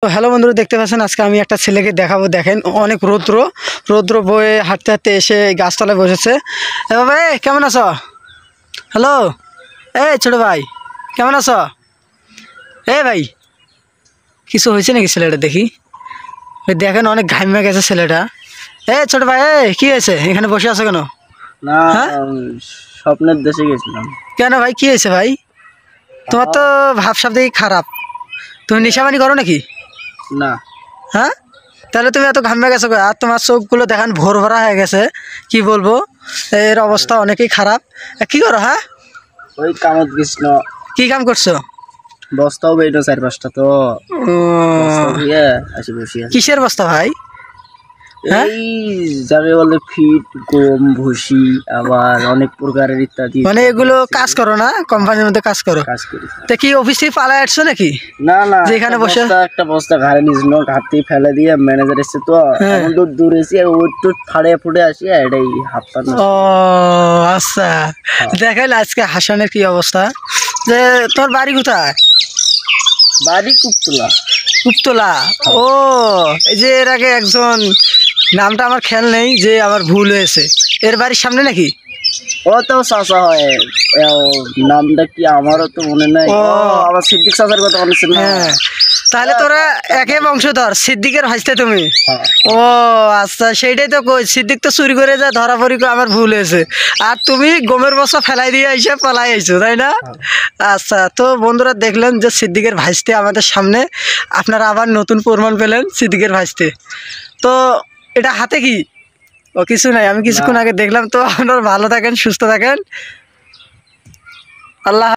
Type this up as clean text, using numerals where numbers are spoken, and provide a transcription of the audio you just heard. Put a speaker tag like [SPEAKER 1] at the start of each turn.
[SPEAKER 1] তো হ্যালো বন্ধুরা, দেখতে পাচ্ছেন আজকে আমি একটা ছেলেকে দেখাবো। দেখেন অনেক রৌদ্র বয়ে হাঁটতে হাঁটতে এসে গাছতলায় বসেছে। এ বাবা, কেমন আছো? হ্যালো, ছোট ভাই, কেমন আছো? ভাই, কিছু হয়েছে নাকি ছেলেটা? দেখি। দেখেন অনেক ঘামে গেছে ছেলেটা। ছোট ভাই, কি হয়েছে? এখানে বসে আছো কেন?
[SPEAKER 2] না,
[SPEAKER 1] হ্যাঁ?
[SPEAKER 2] স্বপ্নের দেশে গেছিলাম।
[SPEAKER 1] কেন ভাই, কি হয়েছে ভাই? তোমার তো ভাবসাব দেখি খারাপ। তুমি নেশাবানি করো নাকি?
[SPEAKER 2] না,
[SPEAKER 1] হ্যাঁ, তাহলে তুমি এত ঘামে গেছো আর তোমার চোখগুলো দেখান ভোর ভরা হয়ে গেছে। কি বলবো, এর অবস্থা অনেকই খারাপ। কি করো? হ্যাঁ,
[SPEAKER 2] ওই কামত গেছিল।
[SPEAKER 1] কি কাম করছো?
[SPEAKER 2] বস্তাও বেরো 4-5টা তো
[SPEAKER 1] ও,
[SPEAKER 2] আসি বসি আছি।
[SPEAKER 1] কিসের বস্তা ভাই? হ্যাঁ?
[SPEAKER 2] এই যাকে বলে ফিট, গম, ভুসি, আবার অনেক প্রকারের ইত্যাদি
[SPEAKER 1] মানে এগুলো কাজ করো না? কোম্পানির মধ্যে কাজ করো?
[SPEAKER 2] কাজ করি।
[SPEAKER 1] তা কি অফিস থেকে পালায় আসছো নাকি?
[SPEAKER 2] না না,
[SPEAKER 1] যেখানে বসে
[SPEAKER 2] একটা বস্তা ঘাড়ে নিয়েছিল, ঘাট থেকে ফেলে দিয়ে ম্যানেজার এসছে তো
[SPEAKER 1] হ্যাঁ।
[SPEAKER 2] এমন দূর এসে ওই টুট ফাড়ে ফুটে আসি, এটাই হাত পা নষ্ট।
[SPEAKER 1] ও আচ্ছা, দেখেন আজকে হাসানের কি অবস্থা। যে তোমার বাড়ি কোথায়?
[SPEAKER 2] বাড়ি কুপতলা।
[SPEAKER 1] কুপতলা। ও, এই যে এর আগে একজন, নামটা আমার খেয়াল নেই, যে আমার ভুল হয়েছে, এর বাড়ির সামনে নাকি?
[SPEAKER 2] ও তো চাচা হয়। নামটা কি আমারও তো মনে নাই।
[SPEAKER 1] ও,
[SPEAKER 2] আমার সিদ্দিক চাচার কথা মনে ছিল না।
[SPEAKER 1] হ্যাঁ, তাহলে তোরা একে বংশধর, সিদ্দিকের ভাইস্তে তুমি।
[SPEAKER 2] হ্যাঁ।
[SPEAKER 1] ও আচ্ছা, সেইটাই তো কই, সিদ্দিক তো চুরি করে যায় ধরা পড়ি, আমার ভুল হয়েছে। আর তুমি গমের বস্তা ফেলাই দিয়ে এসে পালাই আইছো, তাই না? আচ্ছা, তো বন্ধুরা দেখলেন যে সিদ্দিকের ভাইস্তে আমাদের সামনে, আপনারা আবার নতুন প্রমাণ পেলেন সিদ্দিকের ভাইস্তে। তো এটা হাতে কি? ও কিছু নাই, আমি কিছুক্ষণ আগে দেখলাম। তো আপনারা ভালো থাকেন, সুস্থ থাকেন, আল্লাহ।